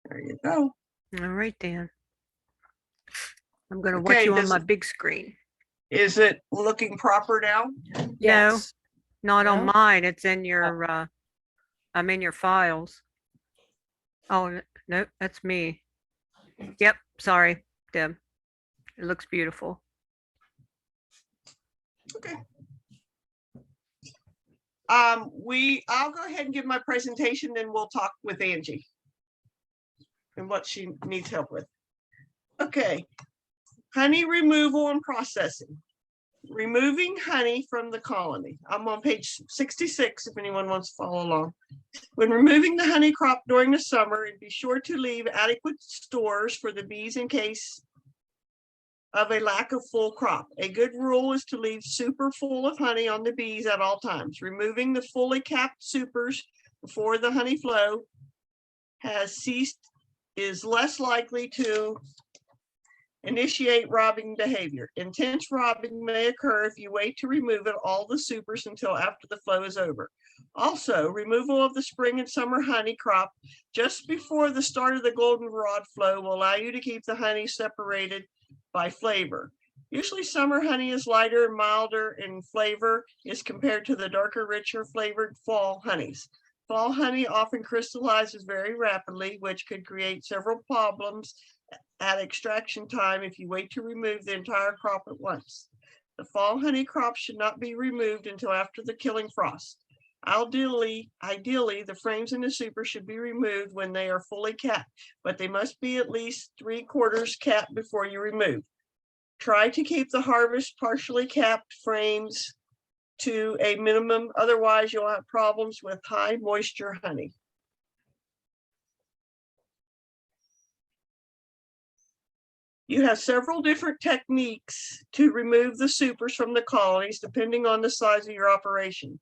There you go. All right, Dan. I'm going to watch Okay, you on my big screen. Is it looking proper now? Yes. No, not on No? mine. It's in your, I'm in your files. Oh, no, that's me. Yep, sorry, Deb. It looks beautiful. Okay. I'll go ahead and give my presentation, then we'll talk with Angie and what she needs help with. Okay. Honey removal and processing. Removing honey from the colony. I'm on page 66 if anyone wants to follow along. When removing the honey crop during the summer, be sure to leave adequate stores for the bees in case of a lack of full crop. A good rule is to leave super full of honey on the bees at all times. Removing the fully capped supers before the honey flow has ceased is less likely to initiate robbing behavior. Intense robbing may occur if you wait to remove all the supers until after the flow is over. Also, removal of the spring and summer honey crop just before the start of the goldenrod flow will allow you to keep the honey separated by flavor. Usually summer honey is lighter and milder in flavor as compared to the darker, richer flavored fall honeys. Fall honey often crystallizes very rapidly, which could create several problems at extraction time if you wait to remove the entire crop at once. The fall honey crop should not be removed until after the killing frost. Ideally, the frames in the super should be removed when they are fully capped, but they must be at least 3/4 capped before you remove. Try to keep the harvest partially capped frames to a minimum, otherwise you'll have problems with high moisture honey. You have several different techniques to remove the supers from the colonies depending on the size of your operation.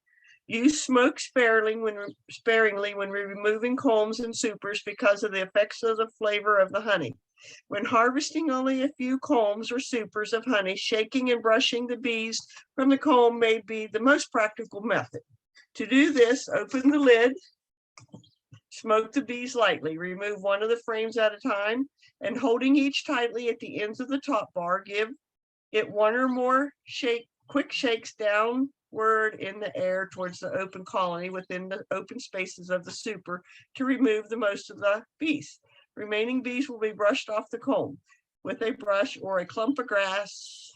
Use smoke sparingly when removing combs and supers because of the effects of the flavor of the honey. When harvesting only a few combs or supers of honey, shaking and brushing the bees from the comb may be the most practical method. To do this, open the lid, smoke the bees lightly, remove one of the frames at a time, and holding each tightly at the ends of the top bar, give it one or more quick shakes downward in the air towards the open colony within the open spaces of the super to remove the most of the bees. Remaining bees will be brushed off the comb with a brush or a clump of grass,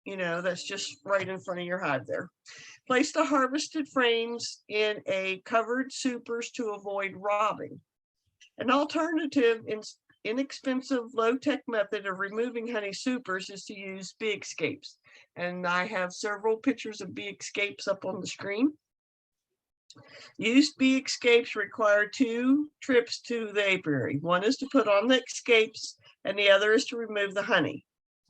that's just right in front of your hive there. Place the harvested frames in a covered supers to avoid robbing. An alternative, inexpensive, low-tech method of removing honey supers is to use bee escapes. And I have several pictures of bee escapes up on the screen. Used bee escapes require 2 trips to the apiary. One is to put on the escapes and the other is to remove the honey.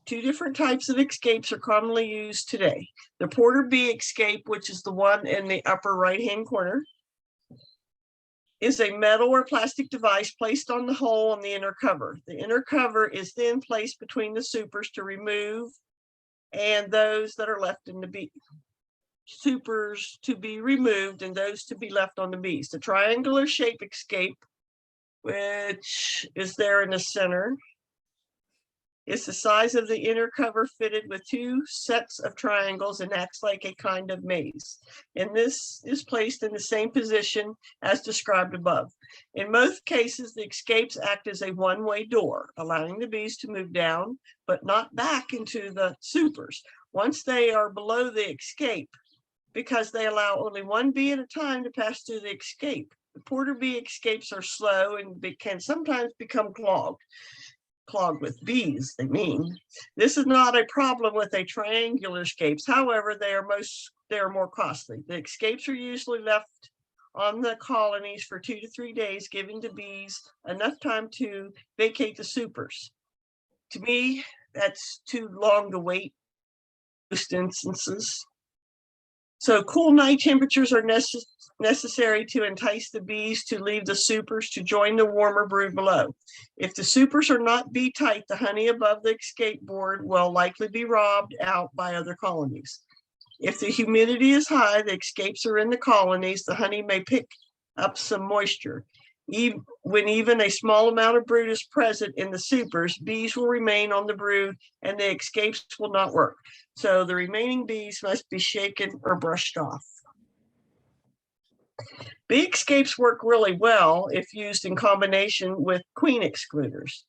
2 different types of escapes are commonly used today. The porter bee escape, which is the one in the upper right-hand corner, is a metal or plastic device placed on the hole on the inner cover. The inner cover is then placed between the supers to remove and those that are left in the bee. Supers to be removed and those to be left on the bees. The triangular shape escape, which is there in the center, is the size of the inner cover fitted with 2 sets of triangles and acts like a kind of maze. And this is placed in the same position as described above. In most cases, the escapes act as a one-way door, allowing the bees to move down, but not back into the supers. Once they are below the escape, because they allow only one bee at a time to pass through the escape. The porter bee escapes are slow and can sometimes become clogged with bees, This is not a problem with a triangular escapes. However, they are more costly. The escapes are usually left on the colonies for 2 to 3 days, giving the bees enough time to vacate the supers. To me, that's too long to wait in most instances. So cool night temperatures are necessary to entice the bees to leave the supers to join the warmer brood below. If the supers are not bee tight, the honey above the escape board will likely be robbed out by other colonies. If the humidity is high, the escapes are in the colonies, the honey may pick up some moisture. When even a small amount of brood is present in the supers, bees will remain on the brood and the escapes will not work. So the remaining bees must be shaken or brushed off. Bee escapes work really well if used in combination with queen excluders.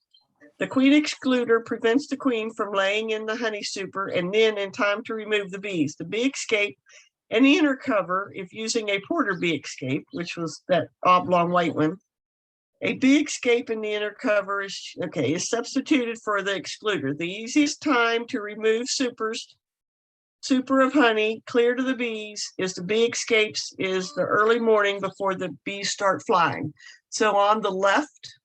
The queen excluder prevents the queen from laying in the honey super and then in time to remove the bees. The bee escape and the inner cover, if using a porter bee escape, which was that oblong white one, a bee escape in the inner cover is substituted for the excluder. The easiest time to remove super of honey clear to the bees is the bee escapes is the early morning before the bees start flying. So on the left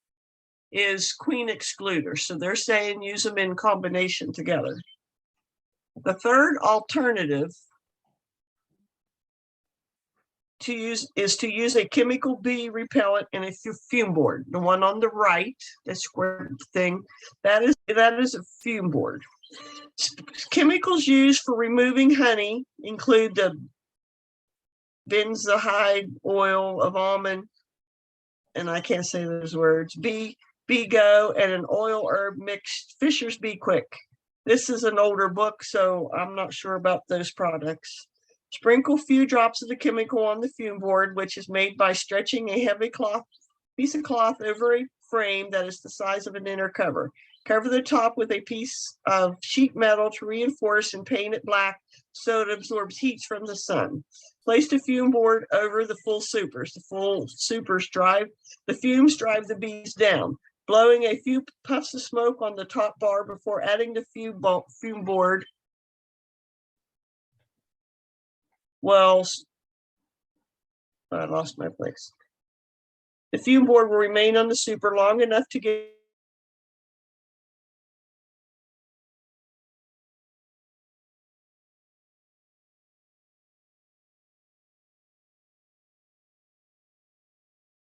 is queen excluder. So they're saying use them in combination together. The third alternative is to use a chemical bee repellent in a fume board. The one on the right, the square thing, that is a fume board. Chemicals used for removing honey include the benzohyl oil of almond, and I can't say those words, Bego, and an oil herb mixed Fisher's Bee Quick. This is an older book, so I'm not sure about those products. Sprinkle few drops of the chemical on the fume board, which is made by stretching a heavy piece of cloth over a frame that is the size of an inner cover. Cover the top with a piece of sheet metal to reinforce and paint it black so it absorbs heat from the sun. Place the fume board over the full supers. The fumes drive the bees down. Blowing a few puffs of smoke on the top bar before adding the fume board. Well, I lost my place. The fume board will remain on the super long enough to get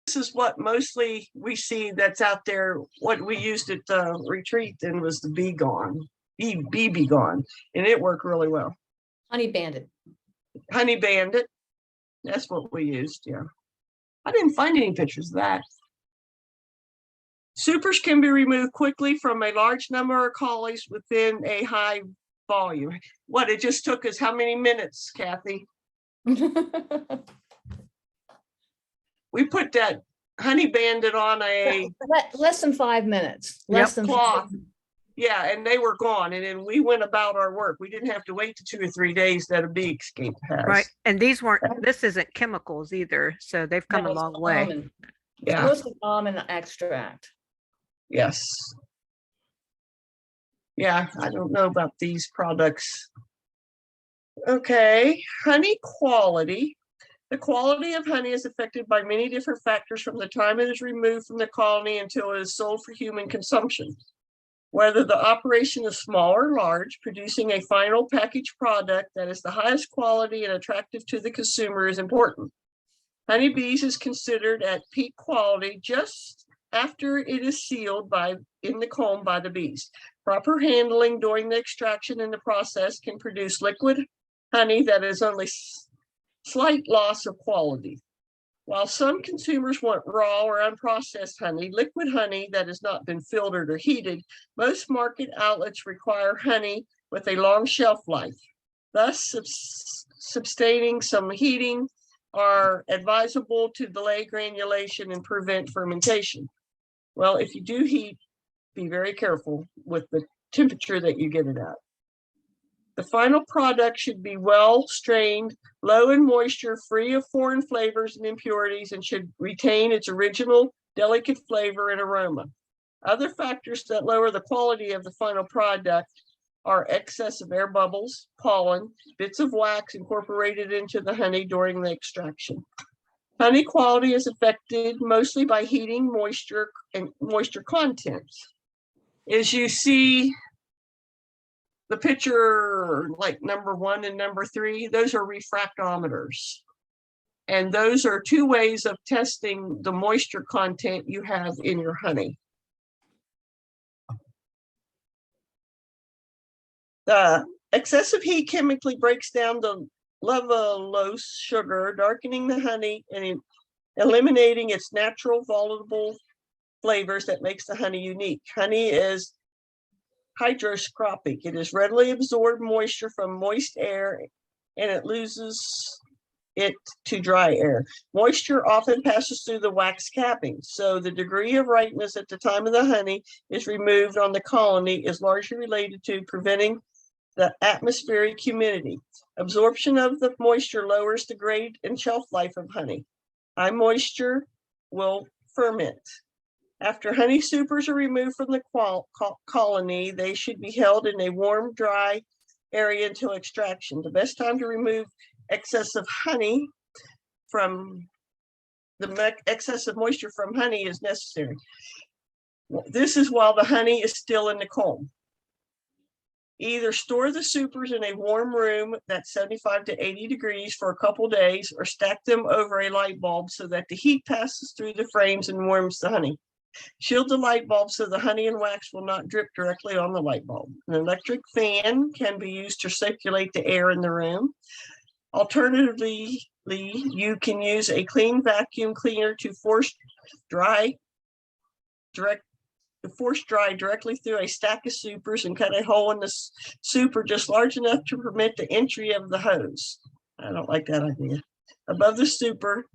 this is what mostly we see that's out there. What we used at the retreat then was the Bee Gone, and it worked really well. Honey Bandit. Honey Bandit, that's what we used. Yeah, I didn't find any pictures of that. Supers can be removed quickly from a large number of colonies within a high volume. What, it just took us how many minutes, Kathy? We put that Honey Bandit on a less than 5 minutes. Yep. cloth. Yeah, and they were gone. And then we went about our work. We didn't have to wait the 2 or 3 days that a bee escape has. Right. And this isn't chemicals either. So they've come a long way. Almond. Yeah. Mostly almond extract. Yes. Yeah, I don't know about these products. Okay, honey quality. The quality of honey is affected by many different factors from the time it is removed from the colony until it is sold for human consumption. Whether the operation is small or large, producing a final packaged product that is the highest quality and attractive to the consumer is important. Honeybees is considered at peak quality just after it is sealed in the comb by the bees. Proper handling during the extraction and the process can produce liquid honey that is only slight loss of quality. While some consumers want raw or unprocessed honey, liquid honey that has not been filtered or heated, most market outlets require honey with a long shelf life. Thus, sustaining some heating are advisable to delay granulation and prevent fermentation. Well, if you do heat, be very careful with the temperature that you get it at. The final product should be well strained, low in moisture, free of foreign flavors and impurities, and should retain its original delicate flavor and aroma. Other factors that lower the quality of the final product are excess of air bubbles, pollen, bits of wax incorporated into the honey during the extraction. Honey quality is affected mostly by heating, moisture, and moisture contents. As you see the picture, like number 1 and number 3, those are refractometers. And those are 2 ways of testing the moisture content you have in your honey. The excessive heat chemically breaks down the levulose sugar, darkening the honey and eliminating its natural volatile flavors that makes the honey unique. Honey is hygroscopic. It is readily absorbed moisture from moist air and it loses it to dry air. Moisture often passes through the wax capping, so the degree of ripeness at the time of the honey is removed on the colony is largely related to preventing the atmospheric humidity. Absorption of the moisture lowers the grade and shelf life of honey. High moisture will ferment. After honey supers are removed from the colony, they should be held in a warm, dry area until extraction. The best time to remove excessive honey from excessive moisture from honey is necessary. This is while the honey is still in the comb. Either store the supers in a warm room that's 75 to 80 degrees for a couple days, or stack them over a light bulb so that the heat passes through the frames and warms the honey. Shield the light bulb so the honey and wax will not drip directly on the light bulb. An electric fan can be used to circulate the air in the room. Alternatively, you can use a clean vacuum cleaner to force dry directly through a stack of supers and cut a hole in the super just large enough to permit the entry of the hose. I don't like that idea. Above the super,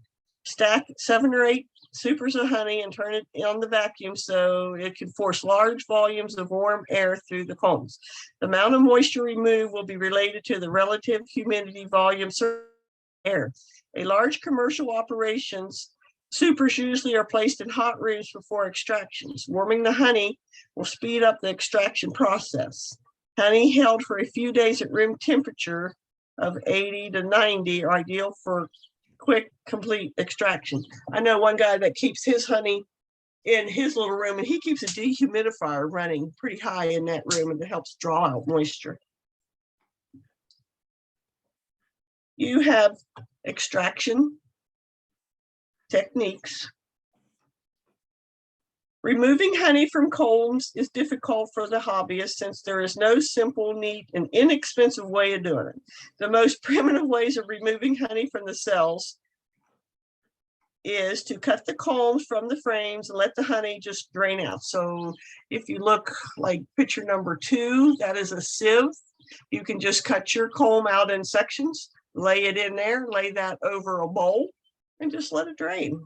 stack 7 or 8 supers of honey and turn it on the vacuum so it can force large volumes of warm air through the combs. The amount of moisture removed will be related to the relative humidity volume air. A large commercial operations, supers usually are placed in hot rooms before extractions. Warming the honey will speed up the extraction process. Honey held for a few days at room temperature of 80 to 90 are ideal for quick, complete extraction. I know one guy that keeps his honey in his little room, and he keeps a dehumidifier running pretty high in that room, and it helps draw out moisture. You have extraction techniques. Removing honey from combs is difficult for the hobbyist since there is no simple, neat, and inexpensive way of doing it. The most primitive ways of removing honey from the cells is to cut the combs from the frames and let the honey just drain out. So if you look like picture number 2, that is a sieve. You can just cut your comb out in sections, lay it in there, lay that over a bowl, and just let it drain.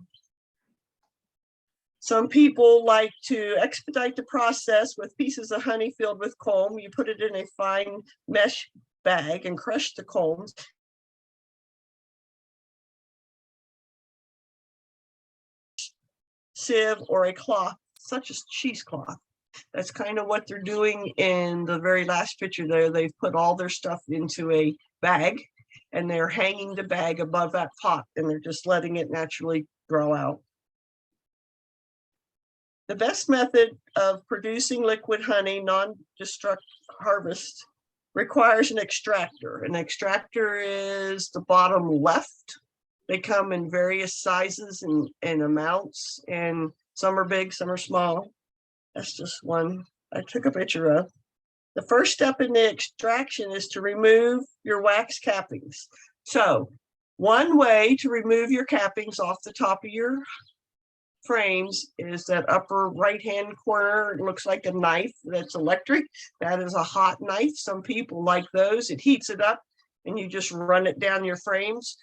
Some people like to expedite the process with pieces of honey filled with comb. You put it in a fine mesh bag and crush the combs. Sieve or a cloth, such as cheesecloth. That's kind of what they're doing in the very last picture there. They've put all their stuff into a bag and they're hanging the bag above that pot and they're just letting it naturally grow out. The best method of producing liquid honey, non-destruct harvest, requires an extractor. An extractor is the bottom left. They come in various sizes and amounts, and some are big, some are small. That's just one I took a picture of. The first step in the extraction is to remove your wax cappings. So one way to remove your cappings off the top of your frames is that upper right-hand corner. It looks like a knife that's electric. That is a hot knife. Some people like those. It heats it up and you just run it down your frames.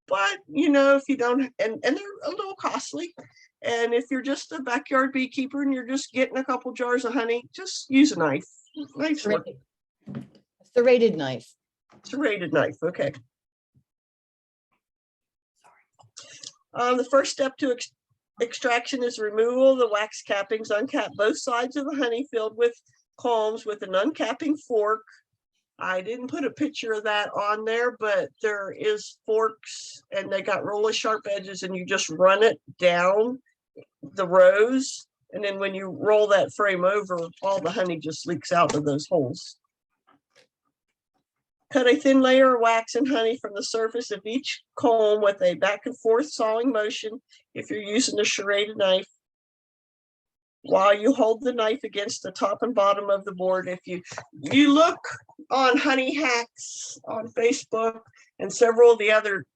But you know, if you don't, and they're a little costly. And if you're just a backyard beekeeper and you're just getting a couple jars of honey, just use a knife. Knife's work. Serrated knife. Serrated knife, okay. The first step to extraction is removal of the wax cappings. Uncap both sides of the honey filled with combs with an uncapping fork. I didn't put a picture of that on there, but there is forks and they got really sharp edges and you just run it down the rows. And then when you roll that frame over, all the honey just leaks out of those holes. Cut a thin layer of wax and honey from the surface of each comb with a back and forth sawing motion if you're using a serrated knife, while you hold the knife against the top and bottom of the board. If you look on Honey Hacks on Facebook and several of the other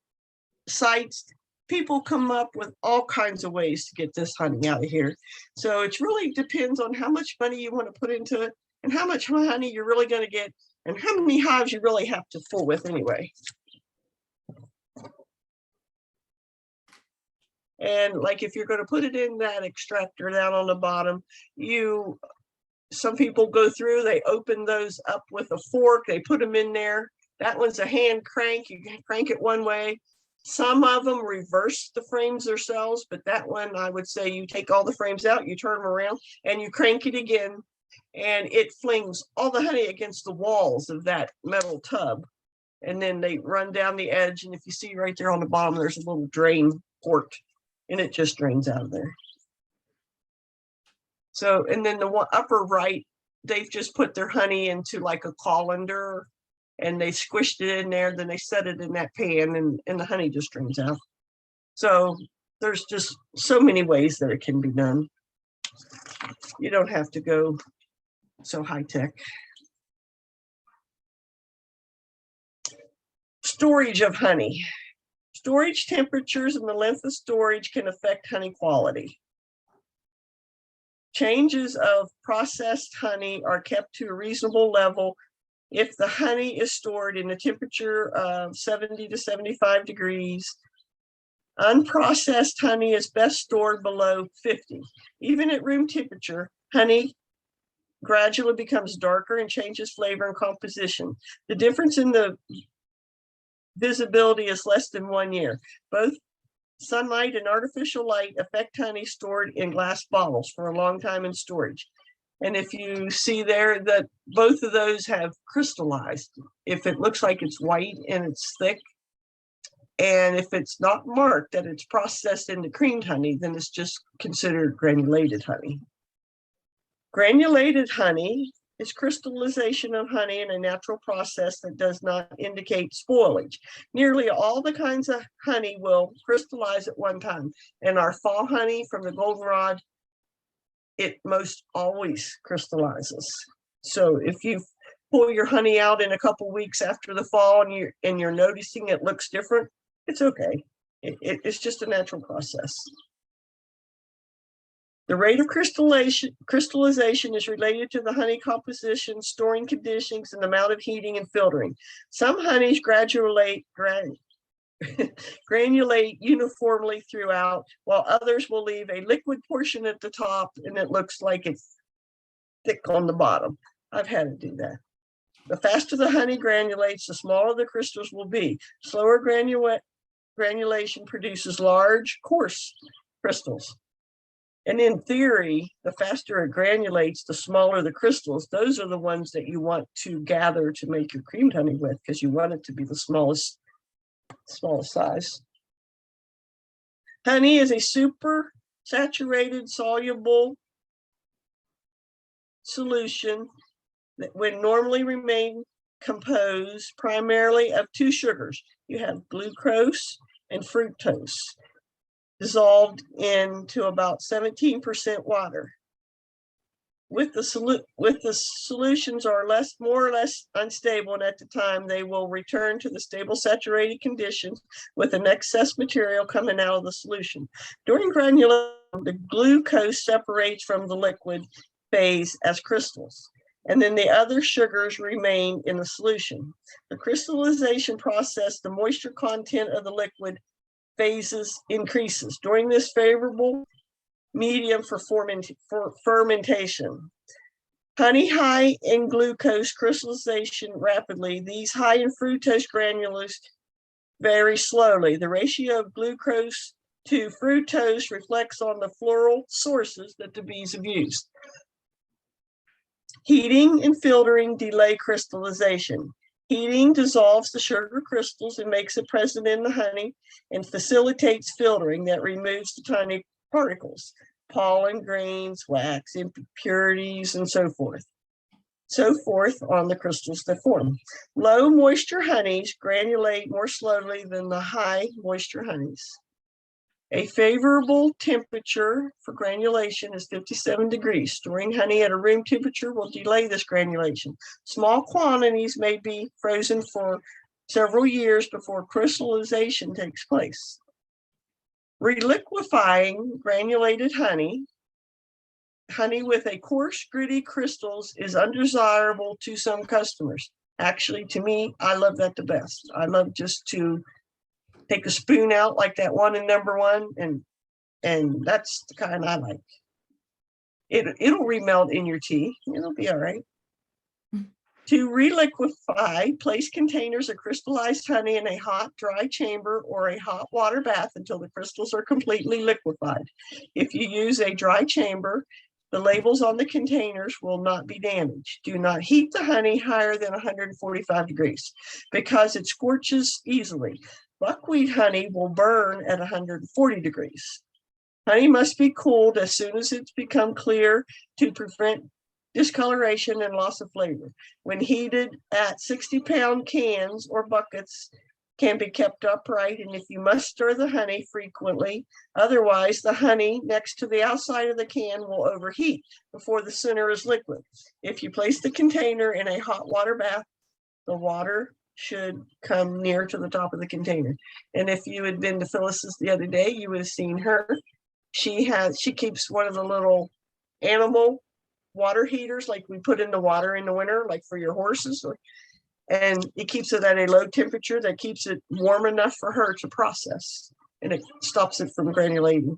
sites, people come up with all kinds of ways to get this honey out of here. So it really depends on how much money you want to put into it and how much honey you're really going to get and how many hives you really have to fool with anyway. And like if you're going to put it in that extractor down on the bottom, some people go through, they open those up with a fork, they put them in there. That one's a hand crank, you can crank it one way. Some of them reverse the frames themselves, but that one, I would say you take all the frames out, you turn them around and you crank it again, and it flings all the honey against the walls of that metal tub. And then they run down the edge, and if you see right there on the bottom, there's a little drain port, and it just drains out of there. So, and then the one upper right, they've just put their honey into like a colander, and they squished it in there, then they set it in that pan, and the honey just drains out. So there's just so many ways that it can be done. You don't have to go so high tech. Storage of honey. Storage temperatures and the length of storage can affect honey quality. Changes of processed honey are kept to a reasonable level if the honey is stored in a temperature of 70 to 75 degrees. Unprocessed honey is best stored below 50. Even at room temperature, honey gradually becomes darker and changes flavor and composition. The difference in the visibility is less than 1 year. Both sunlight and artificial light affect honey stored in glass bottles for a long time in storage. And if you see there that both of those have crystallized, if it looks like it's white and it's thick, and if it's not marked that it's processed into creamed honey, then it's just considered granulated honey. Granulated honey is crystallization of honey in a natural process that does not indicate spoilage. Nearly all the kinds of honey will crystallize at one time. And our fall honey from the goldenrod, it most always crystallizes. So if you pull your honey out in a couple weeks after the fall and you're noticing it looks different, it's okay. It's just a natural process. The rate of crystallization is related to the honey composition, storing conditions, and the amount of heating and filtering. Some honeys granulate uniformly throughout, while others will leave a liquid portion at the top and it looks like it's thick on the bottom. I've had to do that. The faster the honey granulates, the smaller the crystals will be. Slower granulation produces large, coarse crystals. And in theory, the faster it granulates, the smaller the crystals. Those are the ones that you want to gather to make your creamed honey with, because you want it to be the smallest size. Honey is a super saturated soluble solution that would normally remain composed primarily of two sugars. You have glucose and fructose, dissolved into about 17% water. With the solutions are more or less unstable, and at the time they will return to the stable saturated conditions with an excess material coming out of the solution. During granulation, the glucose separates from the liquid phase as crystals, and then the other sugars remain in the solution. The crystallization process, the moisture content of the liquid phases increases. During this favorable medium for fermentation. Honey high in glucose crystallization rapidly. These high in fructose granules very slowly. The ratio of glucose to fructose reflects on the floral sources that the bees have used. Heating and filtering delay crystallization. Heating dissolves the sugar crystals and makes it present in the honey and facilitates filtering that removes the tiny particles, pollen grains, wax, impurities, and so forth on the crystals that form. Low moisture honeys granulate more slowly than the high moisture honeys. A favorable temperature for granulation is 57 degrees. Storing honey at a room temperature will delay this granulation. Small quantities may be frozen for several years before crystallization takes place. Reliquifying granulated honey with a coarse, gritty crystals is undesirable to some customers. Actually, to me, I love that the best. I love just to take a spoon out like that one in number one, and that's the kind I like. It'll remelt in your tea. It'll be all right. To reliquify, place containers of crystallized honey in a hot, dry chamber or a hot water bath until the crystals are completely liquefied. If you use a dry chamber, the labels on the containers will not be damaged. Do not heat the honey higher than 145 degrees because it scorches easily. Buckwheat honey will burn at 140 degrees. Honey must be cooled as soon as it's become clear to prevent discoloration and loss of flavor. When heated at 60-pound cans or buckets, can be kept upright, and if you must stir the honey frequently, otherwise the honey next to the outside of the can will overheat before the center is liquid. If you place the container in a hot water bath, the water should come near to the top of the container. And if you had been to Phyllis's the other day, you would have seen her. She keeps one of the little animal water heaters like we put in the water in the winter, like for your horses, and it keeps it at a low temperature that keeps it warm enough for her to process, and it stops it from granulating.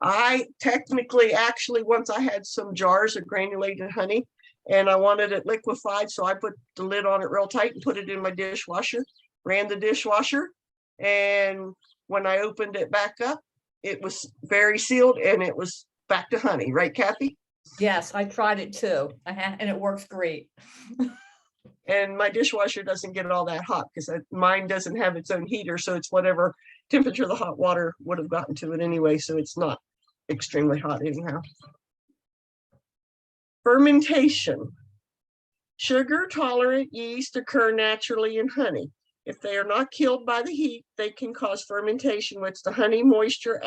I technically, actually, once I had some jars of granulated honey and I wanted it liquefied, so I put the lid on it real tight and put it in my dishwasher, ran the dishwasher, and when I opened it back up, it was very sealed and it was back to honey, right, Kathy? Yes, I tried it too, and it works great. And my dishwasher doesn't get all that hot because mine doesn't have its own heater, so it's whatever temperature the hot water would have gotten to it anyway, so it's not extremely hot anyhow. Fermentation. Sugar-tolerant yeast occur naturally in honey. If they are not killed by the heat, they can cause fermentation, which the honey moisture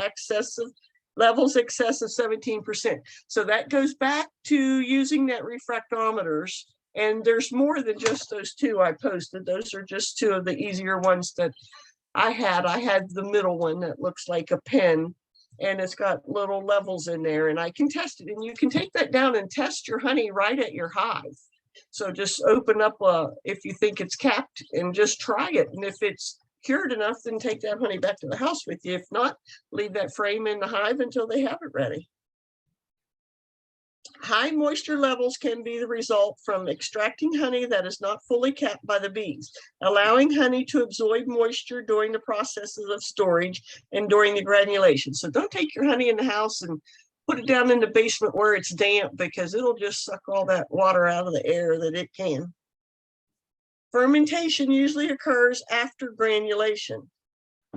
levels excess of 17%. So that goes back to using that refractometers. And there's more than just those two I posted. Those are just two of the easier ones that I had. I had the middle one that looks like a pen, and it's got little levels in there, and I can test it. And you can take that down and test your honey right at your hive. So just open up if you think it's capped, and just try it. And if it's cured enough, then take that honey back to the house with you. If not, leave that frame in the hive until they have it ready. High moisture levels can be the result from extracting honey that is not fully capped by the bees, allowing honey to absorb moisture during the processes of storage and during the granulation. So don't take your honey in the house and put it down in the basement where it's damp, because it'll just suck all that water out of the air that it can. Fermentation usually occurs after granulation.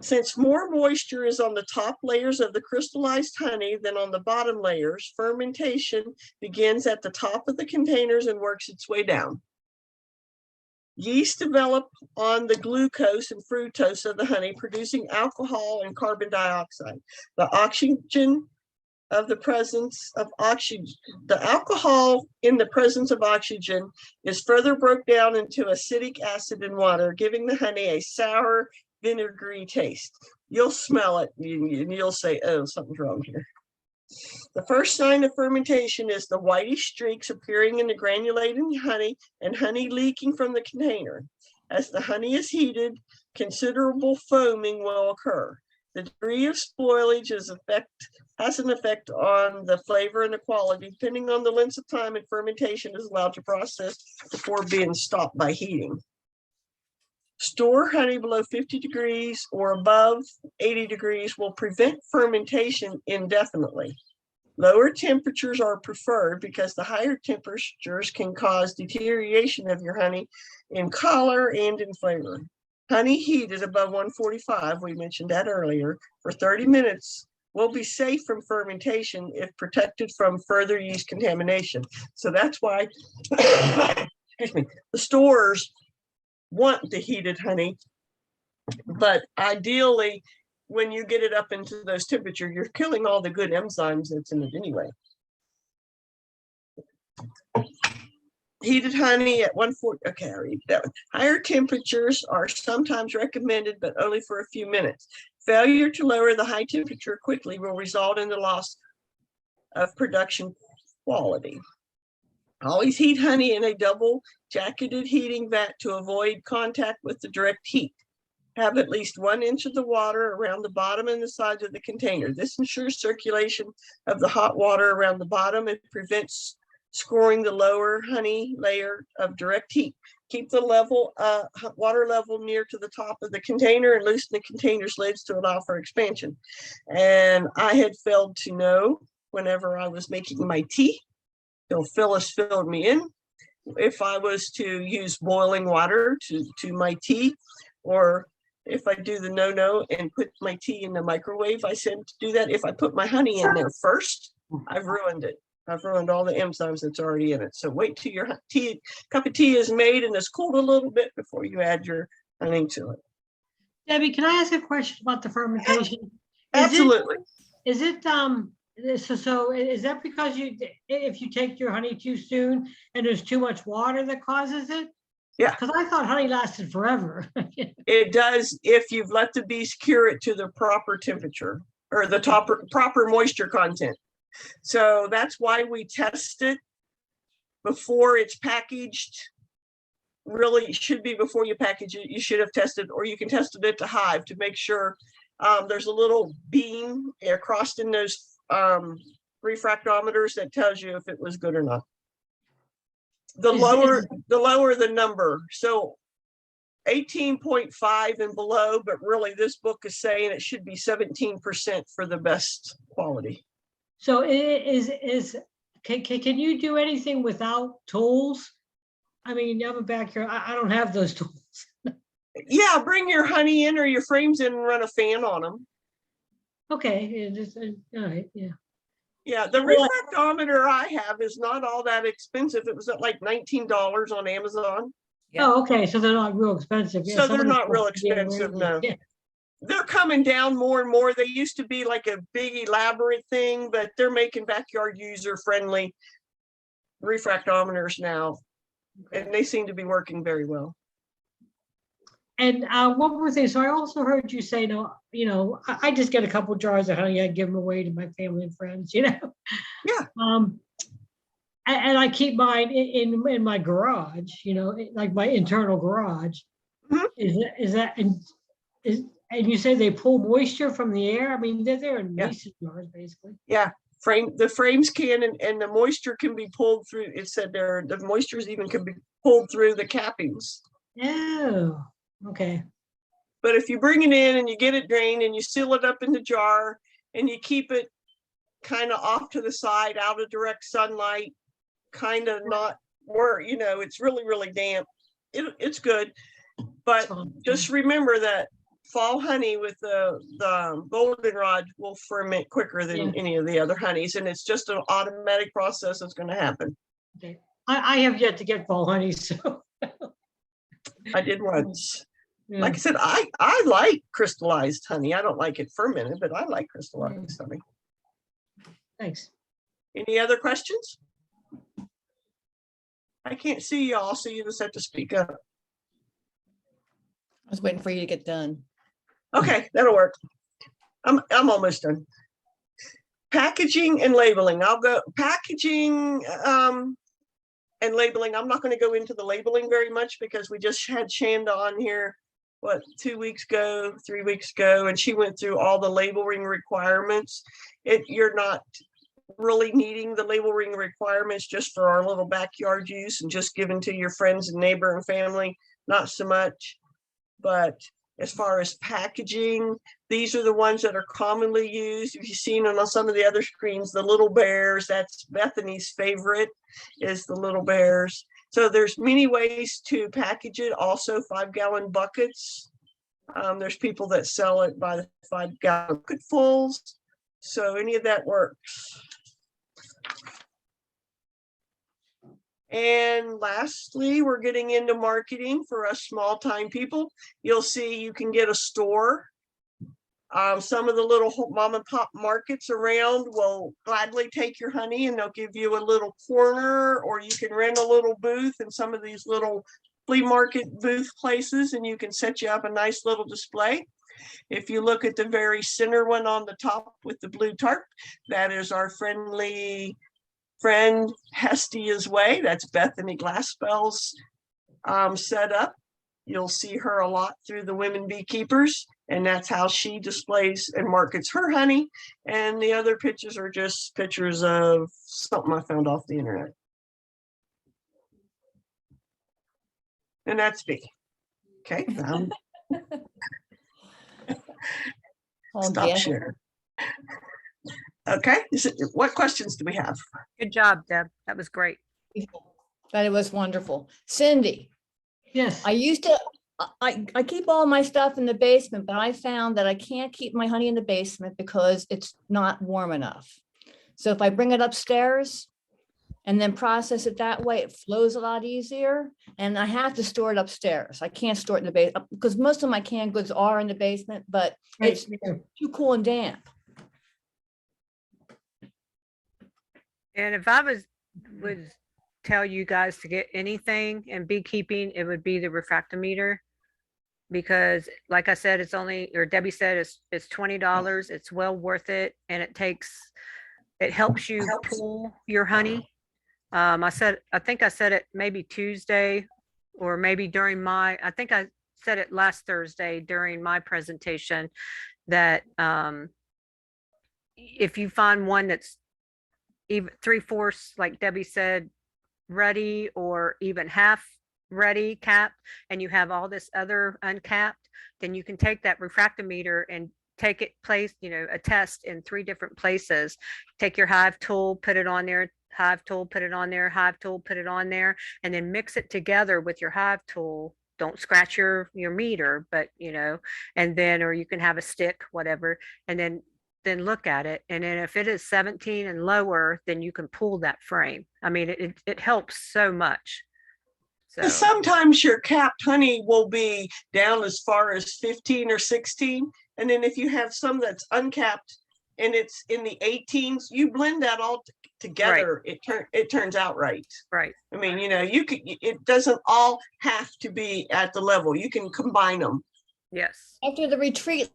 Since more moisture is on the top layers of the crystallized honey than on the bottom layers, fermentation begins at the top of the containers and works its way down. Yeast develop on the glucose and fructose of the honey, producing alcohol and carbon dioxide. The oxygen of the presence of oxygen, the alcohol in the presence of oxygen is further broke down into acetic acid and water, giving the honey a sour, vinegary taste. You'll smell it and you'll say, oh, something's wrong here. The first sign of fermentation is the whitish streaks appearing in the granulated honey and honey leaking from the container. As the honey is heated, considerable foaming will occur. The degree of spoilage has an effect on the flavor and the quality, depending on the length of time and fermentation is allowed to process before being stopped by heating. Store honey below 50 degrees or above 80 degrees will prevent fermentation indefinitely. Lower temperatures are preferred because the higher temperatures can cause deterioration of your honey in color and in flavor. Honey heated above 145, we mentioned that earlier, for 30 minutes will be safe from fermentation if protected from further yeast contamination. So that's why, excuse me, the stores want the heated honey, but ideally, when you get it up into those temperatures, you're killing all the good enzymes that's in it anyway. heated honey at 140. Okay, I read that one. Higher temperatures are sometimes recommended, but only for a few minutes. Failure to lower the high temperature quickly will result in the loss of production quality. Always heat honey in a double jacketed heating vat to avoid contact with the direct heat. Have at least 1 inch of the water around the bottom and the sides of the container. This ensures circulation of the hot water around the bottom and prevents scoring the lower honey layer of direct heat. Keep the water level near to the top of the container and loosen the container's lids to allow for expansion. And I had failed to know whenever I was making my tea, till Phyllis filled me in, if I was to use boiling water to my tea, or if I do the no and put my tea in the microwave. I said to do that. If I put my honey in there first, I've ruined it. I've ruined all the enzymes that's already in it. So wait till your cup of tea is made and it's cooled a little bit before you add your honey to it. Debbie, can I ask a question about the fermentation? Absolutely. Is it so is that because if you take your honey too soon and there's too much water that causes it? Yeah. Because I thought honey lasted forever. It does if you've let the bees cure it to the proper temperature or the proper moisture content. So that's why we test it before it's packaged. Really should be before you package it. You should have tested, or you can test it at the hive to make sure. There's a little beam across in those refractometers that tells you if it was good or not. The lower the number. So 18.5 and below, but really this book is saying it should be 17% for the best quality. So can you do anything without tools? I mean, you have a backyard. I don't have those tools. Yeah, bring your honey in or your frames in and run a fan on them. Okay, all right, yeah. Yeah, the refractometer I have is not all that expensive. It was at like $19 on Amazon. Yeah. Oh, okay, so they're not real expensive. Yeah, So they're somebody's not real supposed to be able to expensive, do no. it. Yeah. They're coming down more and more. They used to be like a big elaborate thing, but they're making backyard user friendly refractometers now. And they seem to be working very well. And one more thing. So I also heard you say, I just get a couple jars of honey. I give them away to my family and friends, Yeah. And I keep mine in my garage, like my internal garage. Mhm. Is that and you say they pull moisture from the air? I mean, they're in Yeah. mason jars, basically. Yeah. The frames can and the moisture can be pulled through. It said there the moistures even can be pulled through the cappings. Oh, okay. But if you bring it in and you get it drained and you seal it up in the jar and you keep it kind of off to the side, out of direct sunlight, kind of not where, it's really, really damp. It's good. But just remember that fall honey with the goldenrod will ferment quicker than any of the other honeys. And it's just an automatic process that's going to happen. Okay. I have yet to get fall honey, so. I did once. Yeah. Like I said, I like crystallized honey. I don't like it fermented, but I like crystallized honey. Thanks. Any other questions? I can't see y'all, so you just have to speak up. I was waiting for you to get done. Okay, that'll work. I'm almost done. Packaging and labeling. I'll go packaging and labeling. I'm not going to go into the labeling very much because we just had Shanda on here, 3 weeks ago, and she went through all the labeling requirements. You're not really needing the labeling requirements just for our little backyard use and just given to your friends and neighbor and family, not so much. But as far as packaging, these are the ones that are commonly used. If you've seen on some of the other screens, the little bears, that's Bethany's favorite, is the little bears. So there's many ways to package it. Also 5-gallon buckets. There's people that sell it by the 5-gallon bucketfuls. So any of that works. And lastly, we're getting into marketing for us small time people. You'll see you can get a store Some of the little mom and pop markets around will gladly take your honey, and they'll give you a little corner, or you can rent a little booth in some of these little flea market booth places, and you can set you up a nice little display. If you look at the very center one on the top with the blue tarp, that is our friendly friend Hestia's Way. That's Bethany Glassbell's set up. You'll see her a lot through the Women Beekeepers, and that's how she displays and markets her honey. And the other pictures are just pictures of something I found off the internet. And that's me. Okay. Oh, Stop Dan, sharing. Okay. What questions do we have? Good job, Deb. That was great. that it was wonderful. Cindy, Yes. I used to, I keep all my stuff in the basement, but I found that I can't keep my honey in the basement because it's not warm enough. So if I bring it upstairs and then process it that way, it flows a lot easier. And I have to store it upstairs. I can't store it in the basement because most of my canned goods are in the basement, but Right, it's yeah. too cool and damp. And if I would tell you guys to get anything in beekeeping, it would be the refractometer. Because like I said, it's only, or Debbie said, it's $20. It's well worth it. And it helps you pull your honey. I think I said it maybe Tuesday, or maybe during I think I said it last Thursday during my presentation, that if you find one that's even 3/4, like Debbie said, ready, or even half ready, capped, and you have all this other uncapped, then you can take that refractometer and take it a test in 3 different places. Take your hive tool, put it on there, hive tool, put it on there, hive tool, put it on there, and then mix it together with your hive tool. Don't scratch your meter, but and then, or you can have a stick, whatever, and then look at it. And then if it is 17 and lower, then you can pull that frame. I mean, it helps so much. So Sometimes your capped honey will be down as far as 15 or 16. And then if you have some that's uncapped and it's in the 18s, you blend that all together. It turns out right. right. I mean, it doesn't all have to be at the level. You can combine them. Yes. After the retreat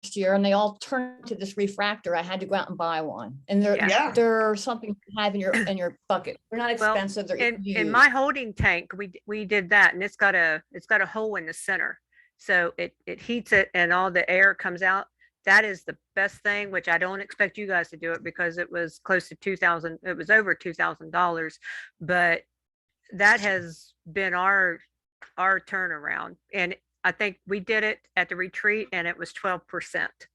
last year and they all turned to this refractor, I had to go out and buy one. And Yeah. they're something to have in your bucket. They're not Well, expensive. They're easy to in use. my holding tank, we did that, and it's got a hole in the center, so it heats it and all the air comes out. That is the best thing, which I don't expect you guys to do it because it was close to $2,000. It was over $2,000, but that has been our turnaround. And I think we did it at the retreat and it was 12%.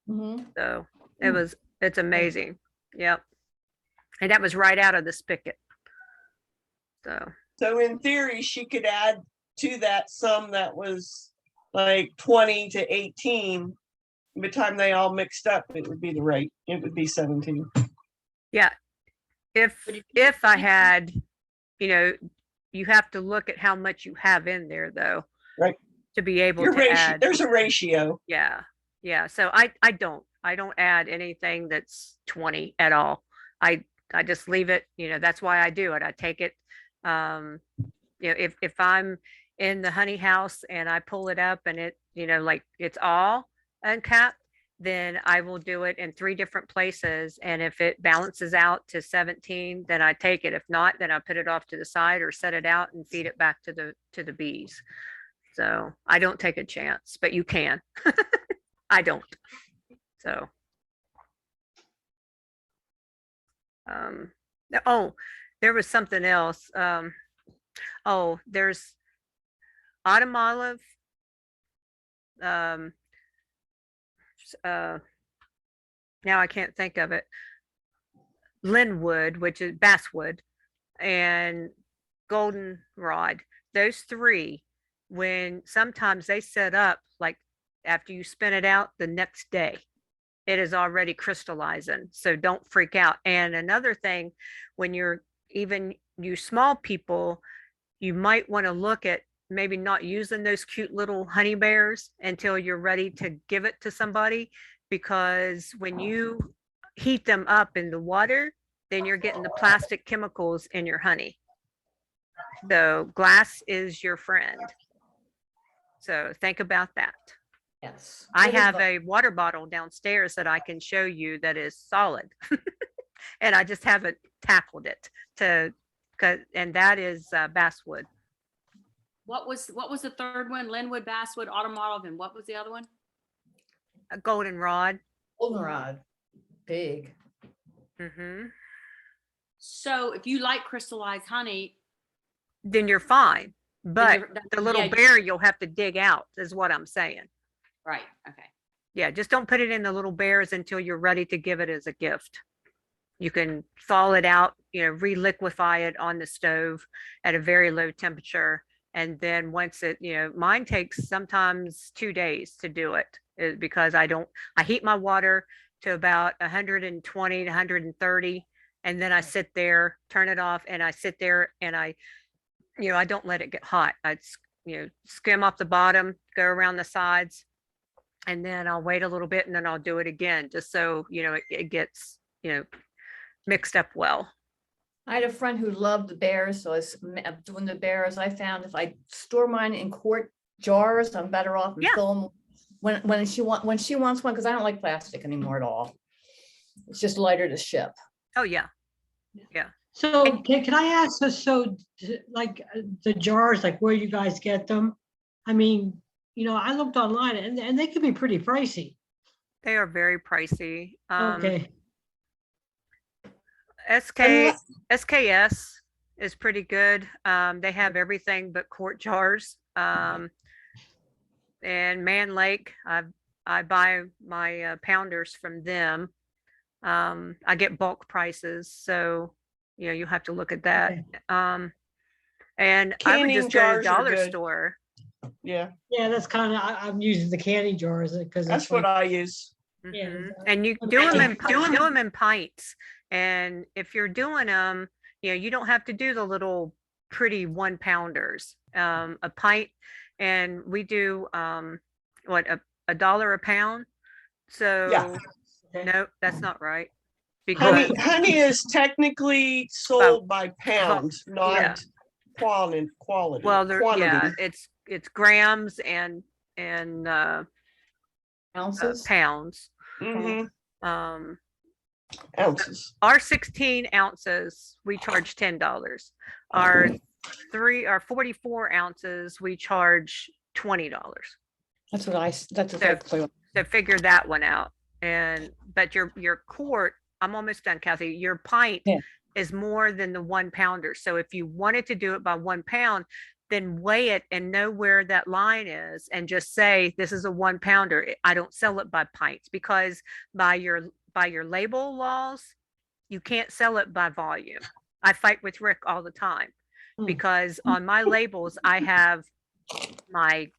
Mhm. So it's amazing. Yep. And that was right out of the spigot. So in theory, she could add to that some that was like 20 to 18. By the time they all mixed up, it would be the right. It would be 17. Yeah. If I had, you have to look at how much you have in there though. Right. To be able to add. There's a ratio. Yeah. Yeah. So I don't add anything that's 20 at all. I just leave it, that's why I do it. I take it, if I'm in the honey house and I pull it up and it, like it's all uncapped, then I will do it in 3 different places. And if it balances out to 17, then I take it. If not, then I put it off to the side or set it out and feed it back to the bees. So I don't take a chance, but you can. I don't. So. Oh, there was something else. There's autumn olive. Now I can't think of it. Linwood, which is basswood, and goldenrod. Those 3, when sometimes they set up like after you spin it out the next day, it is already crystallizing. So don't freak out. And another thing, when you small people, you might want to look at maybe not using those cute little honey bears until you're ready to give it to somebody, because when you heat them up in the water, then you're getting the plastic chemicals in your honey. So glass is your friend. So think about that. Yes. I What is have the- a water bottle downstairs that I can show you that is solid. And I just haven't tackled it and that is basswood. What was the third one? Linwood, Basswood, Automodel, and what was the other one? A goldenrod. Goldenrod, big. Hmm. So if you like crystallized honey, Then you're fine. But you're- the little yeah, bear you'll have to dig out is what I'm saying. right, okay. Yeah, just don't put it in the little bears until you're ready to give it as a gift. You can thaw it out, re-liquefy it on the stove at a very low temperature. And then once mine takes sometimes 2 days to do it, because I heat my water to about 120 to 130. And then I sit there, turn it off, and I sit there and I don't let it get hot. I skim off the bottom, go around the sides, and then I'll wait a little bit and then I'll do it again, just so, it gets, mixed up well. I had a friend who loved the bears, so I was doing the bears. I found if I store mine in quart jars, I'm better off and Yeah. fill them when she wants one, because I don't like plastic anymore at all. It's just lighter to ship. Oh, yeah. So can I ask, like the jars, like where you guys get them? I mean, I looked online and they can be pretty pricey. They are very pricey. Okay, SKS is pretty good. They have everything but quart jars. And Man Lake, I buy my pounders from them. I get bulk prices, so you have to look at that. Okay. And I would Canning just go to the jars are dollar good. store. Yeah, yeah, that's kind of, I'm using the candy jars because that's what I use. Yeah, Mhm. exactly. And you do them in pints. And if you're doing them, you don't have to do the little pretty 1 pounders. A pint, and we do $1 a pound. So Okay. no, that's not right. Honey, Because honey is technically sold by pound, not quality. well, quantity. it's grams and Ounces. pounds. Mhm, Um, ounces. our 16 ounces, we charge $10. Our 44 ounces, we charge $20. That's what that's So- exactly. So figure that one out. But your quart, I'm almost done, Kathy. Your pint Yeah. is more than the 1 pounder. So if you wanted to do it by 1 pound, then weigh it and know where that line is and just say, this is a 1 pounder. I don't sell it by pints, because by your label laws, you can't sell it by volume. I fight with Rick all the time, Hmm. because on my labels, I have my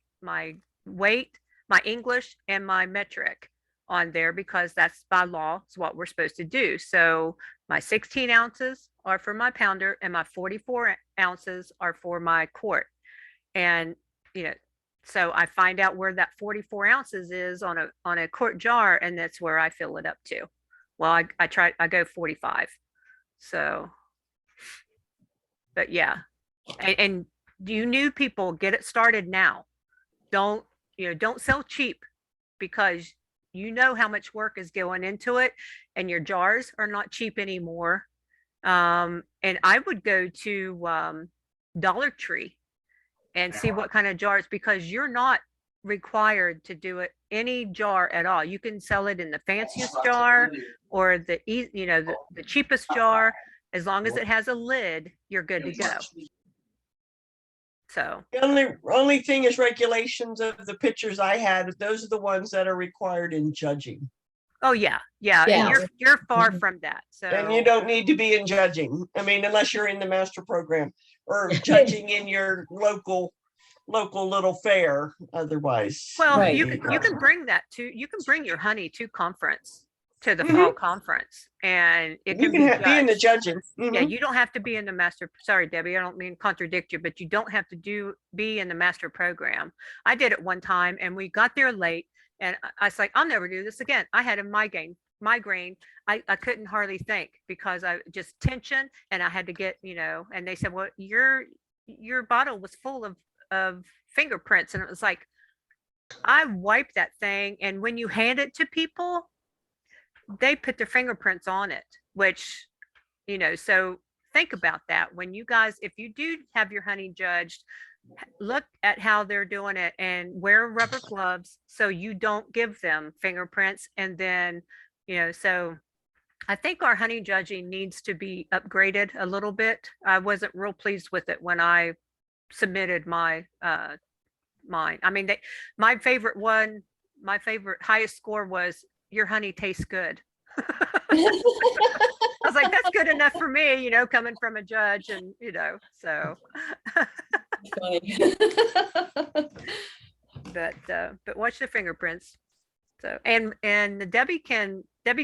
weight, my English, and my metric on there, because that's by law, it's what we're supposed to do. So my 16 ounces are for my pounder and my 44 ounces are for my quart. And, so I find out where that 44 ounces is on a quart jar, and that's where I fill it up to. Well, I go 45. So, but yeah. And you new people, get it started now. Don't sell cheap, because how much work is going into it, and your jars are not cheap anymore. And I would go to Dollar Tree and see what kind of jars, because you're not required to do it any jar at all. You can sell it in the fanciest jar or the cheapest jar. As long as it has a lid, you're good to go. So The only thing is regulations of the pictures I had, those are the ones that are required in judging. oh yeah. And Yeah. you're far Mhm. from that. So And you don't need to be in judging. I mean, unless you're in the master program or judging in your local little fair, otherwise. well, Right. you can bring that to, you can bring your honey to conference to the fall conference, and it You can be be in the judged. judging. Yeah, Mhm. you don't have to be in the master, sorry, Debbie, I don't mean to contradict you, but you don't have to be in the master program. I did it one time and we got there late and I was like, I'll never do this again. I had a migraine. I couldn't hardly think because I just tension and I had to get, and they said, well, your bottle was full of fingerprints. And it was like, I wiped that thing. And when you hand it to people, they put their fingerprints on it, which, so think about that when you guys, if you do have your honey judged, look at how they're doing it and wear rubber gloves so you don't give them fingerprints. And then, so I think our honey judging needs to be upgraded a little bit. I wasn't real pleased with it when I submitted mine. I mean, my favorite highest score was your honey tastes good. I was like, that's good enough for me, coming from a judge and, so. Funny. But watch the fingerprints. So, and Debbie,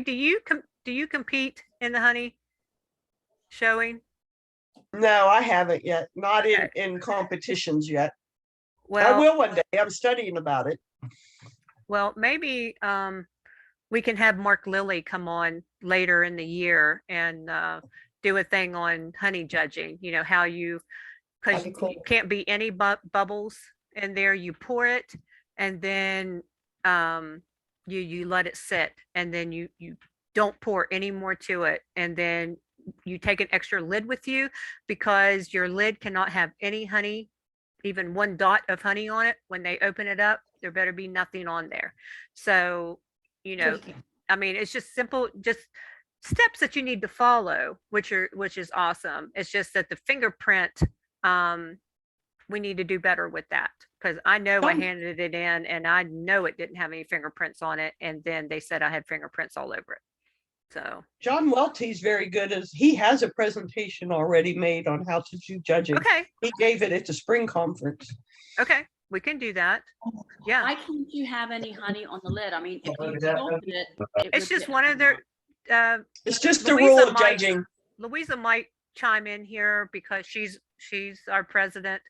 do you compete in the honey showing? No, I haven't yet. Not Okay. in competitions yet. I Well, will one day. I'm studying about it. well, maybe we can have Mark Lilly come on later in the year and do a thing on honey judging, how because That'd be cool. you can't be any bubbles in there. You pour it and then you let it sit and then you don't pour any more to it. And then you take an extra lid with you because your lid cannot have any honey, even one dot of honey on it. When they open it up, there better be nothing on there. So, I mean, it's just simple, just steps that you need to follow, which is awesome. It's just that the fingerprint, we need to do better with that because I know I handed it in and I know it didn't have any fingerprints on it. And then they said I had fingerprints all over it. So John Welty's very good as he has a presentation already made on how to do judging. okay, He gave it at the spring conference. okay, we can do that. Yeah, Why can't you have any honey on the lid? I mean, if you open it. it's just one of their. It's just the Louisa rule of might- judging. Louisa might chime in here because she's our president,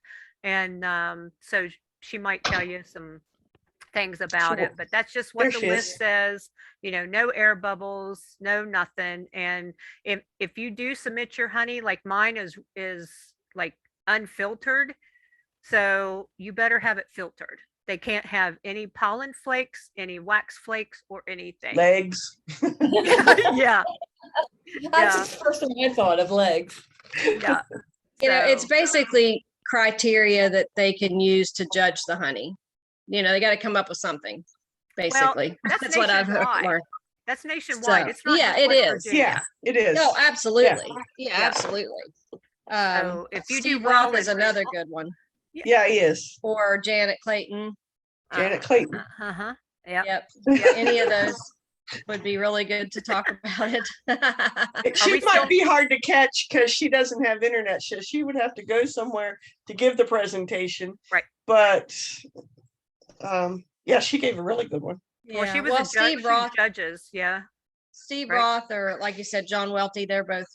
and so she might tell you some things about Sure. it. But that's just what There the she list is. says. No air bubbles, no nothing. And if you do submit your honey, like mine is like unfiltered, so you better have it filtered. They can't have any pollen flakes, any wax flakes, or anything. Legs. Yeah, That's the first thing I thought of, legs. yeah. It's So- basically criteria that they can use to judge the honey. They got to come up with something, basically. that's what I've nationwide. learned. That's nationwide. So, It's not yeah, just it West is. Virginia. Yeah, it is. No, absolutely. Yeah, Yeah. absolutely. So if you do Steve well Roth is in- another good one. Yeah, he is. Or Janet Clayton. Janet Clayton. Uh-huh. Yeah. Yep. Any of those would be really good to talk about it. She we might still- be hard to catch because she doesn't have internet. She would have to go somewhere to give the presentation. Right. But yeah, she gave a really good one. Well, she Yeah, was well, a judge. Steve She Roth, judges. Yeah. Steve right. Roth, or like you said, John Welty, they're both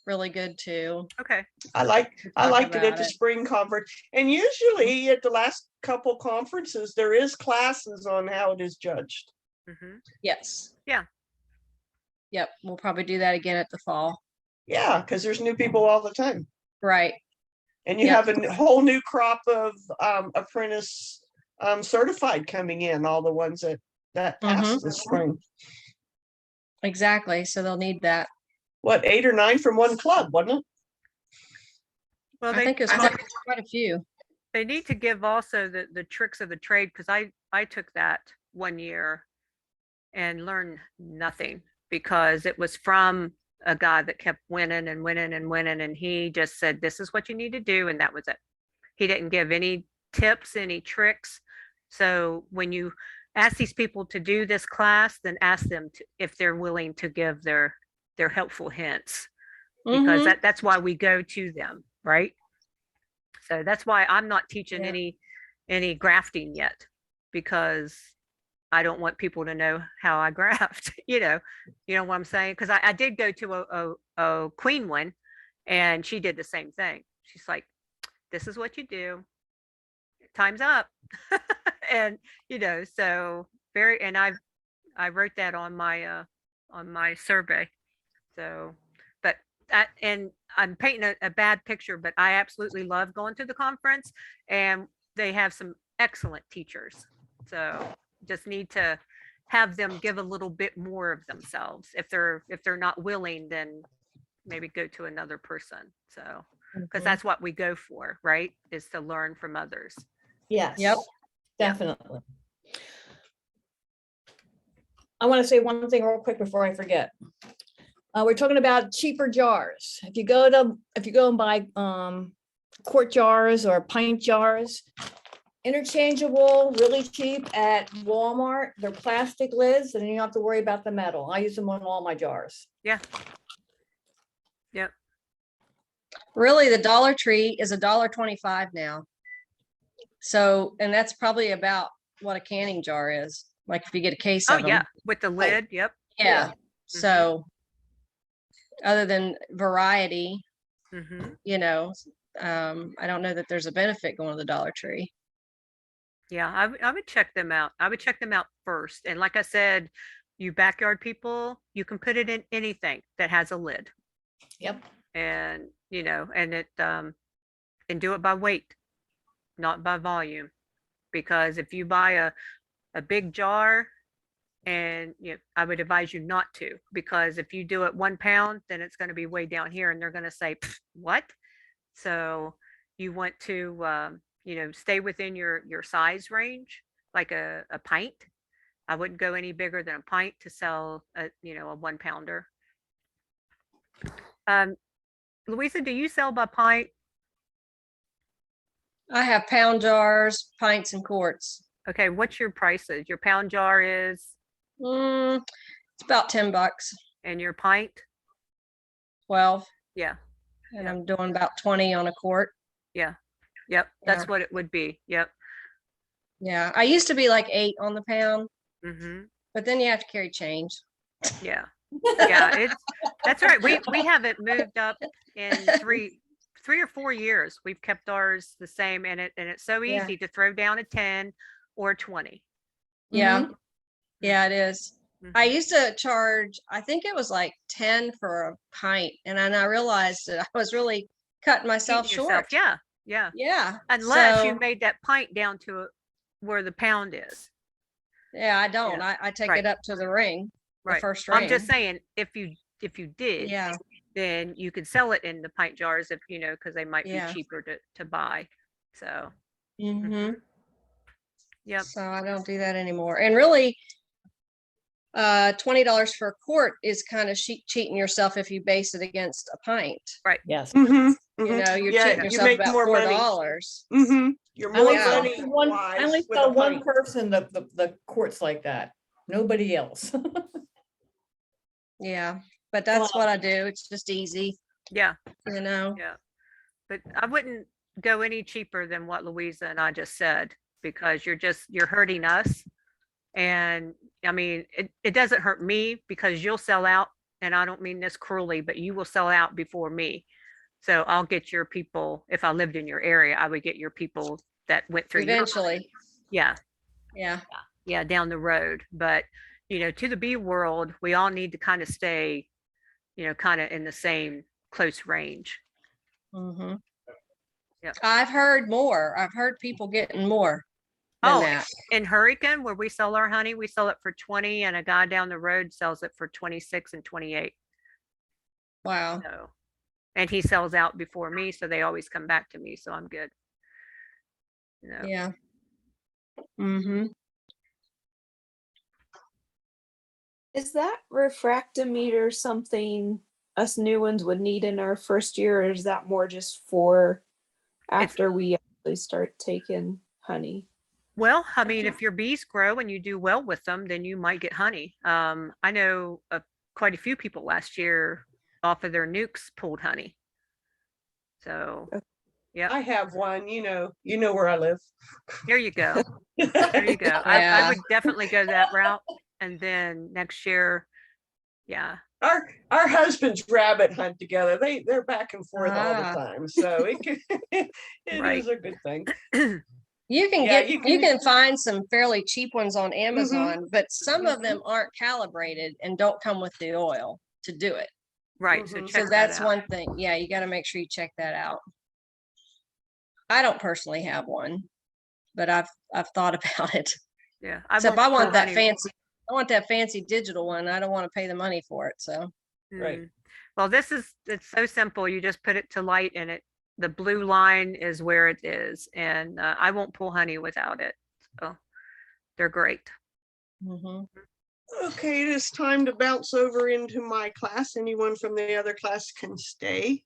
really good too. Okay. I liked it about at the it. spring conference. And usually at the last couple conferences, there is classes on how it is judged. Hmm. Yes. Yeah. Yep. We'll probably do that again at the fall. Yeah, because there's new people all the time. Right. And you Yep. have a whole new crop of apprentice certified coming in, all the ones that passed this spring. Exactly. So they'll need that. What, 8 or 9 from one club, wasn't it? Well, I think it's quite a few. they need to give also the tricks of the trade because I took that one year and learned nothing because it was from a guy that kept winning and winning and winning, and he just said, this is what you need to do, and that was it. He didn't give any tips, any tricks. So when you ask these people to do this class, then ask them if they're willing to give their helpful hints, because Mhm. that's why we go to them, right? So that's why I'm not teaching Yeah. any grafting yet, because I don't want people to know how I graft, you know what I'm saying? Because I did go to a queen one, and she did the same thing. She's like, this is what you do. Time's up. And, so and I wrote that on my survey. So, but and I'm painting a bad picture, but I absolutely love going to the conference, and they have some excellent teachers. So just need to have them give a little bit more of themselves. If they're not willing, then maybe go to another person. So, because Mhm. that's what we go for, right? Is to learn from others. Yes. Yep. Definitely. I want to say one thing real quick before I forget. We're talking about cheaper jars. If you go and buy quart jars or pint jars, interchangeable, really cheap at Walmart. They're plastic lids, and you don't have to worry about the metal. I use them on all my jars. Yeah. Yep. Really, the Dollar Tree is $1.25 now. So, and that's probably about what a canning jar is. Like if you get a case Oh of them. yeah, with the lid. Yep. Yeah. Yeah. So other than variety, Hmm. I don't know that there's a benefit going to the Dollar Tree. Yeah, I would check them out. I would check them out first. And like I said, you backyard people, you can put it in anything that has a lid, Yep. and and do it by weight, not by volume. Because if you buy a big jar, and I would advise you not to, because if you do it 1 pound, then it's going to be way down here, and they're going to say, "Pfft, what?" So you want to stay within your size range, like a pint. I wouldn't go any bigger than a pint to sell a 1 pounder. Louisa, do you sell by pint? I have pound jars, pints, and quarts. Okay, what's your prices? Your pound jar is, It's about $10, and your pint? 12, Yeah, and Yeah. I'm doing about 20 on a quart. yeah, yep. That's what it would be. Yep. Yeah, I used to be like 8 on the pound, Mm-hmm. but then you have to carry change. Yeah. Yeah, that's right. We haven't moved up in 3 or 4 years. We've kept ours the same, and it's so Yeah. easy to throw down a 10 or 20. Yeah, Mhm. yeah, it is. I Mhm. used to charge, I think it was like 10 for a pint, and then I realized that I was really cutting myself Eating yourself. short. Yeah, yeah. Yeah. Unless you So, made that pint down to where the pound is. yeah, I don't. Yeah. I take Right. it up to the ring, the Right. first I'm just ring. saying, if you did, Yeah, then you could sell it in the pint jars, if because they might be Yeah. cheaper to buy. So, hmm yep. So I don't do that anymore. And really, $20 for a quart is kind of cheating yourself if you base it against a pint. Yes. Mhm, You mhm. know, you're Yeah, cheating you yourself make about more money. $4. You're I only more saw money one, I only wise with saw a one pint. person, the quartz like that. Nobody else. Yeah, but that's what I do. It's just easy, Yeah. you know. Yeah. But I wouldn't go any cheaper than what Louisa and I just said, because you're hurting us. And I mean, it doesn't hurt me, because you'll sell out, and I don't mean this cruelly, but you will sell out before me. So I'll get your people. If I lived in your area, I would get your people that went through your, Eventually, yeah, yeah. yeah, down the road. But to the bee world, we all need to kind of stay, kind of in the same close range. hmm Yeah. I've heard more. I've heard people getting more than Oh, that. in Hurricane, where we sell our honey, we sell it for 20, and a guy down the road sells it for 26 and 28. Wow. So, and he sells out before me, so they always come back to me, so I'm good. Yeah. hmm Is that refractometer something us new ones would need in our first year, or is that more just for after we actually start taking honey? Well, I mean, if your bees grow and you do well with them, then you might get honey. I know quite a few people last year off of their nukes pulled honey. So, yeah, I have one, you know where I live. there you go. There you go. I Yeah. would definitely go that route. And then next year, yeah. Our husbands rabbit hunt together. They're back and forth all the Ah. time. So it can, it Right. is a good thing. You can Yeah, get, you you can- can find some fairly cheap ones on Amazon, but some of Mhm. them aren't calibrated and don't come with the oil to do it. Right. So Mhm. check So that that's out. one thing. Yeah, you got to make sure you check that out. I don't personally have one, but I've thought about it. Yeah. Except won't I want pull that honey. fancy, I want that fancy digital one. I don't want to pay the money for it. So Right. Well, it's so simple. You just put it to light and the blue line is where it is. And I won't pull honey without it. So they're great. mhm. Okay, it is time to bounce over into my class. Anyone from the other class can stay.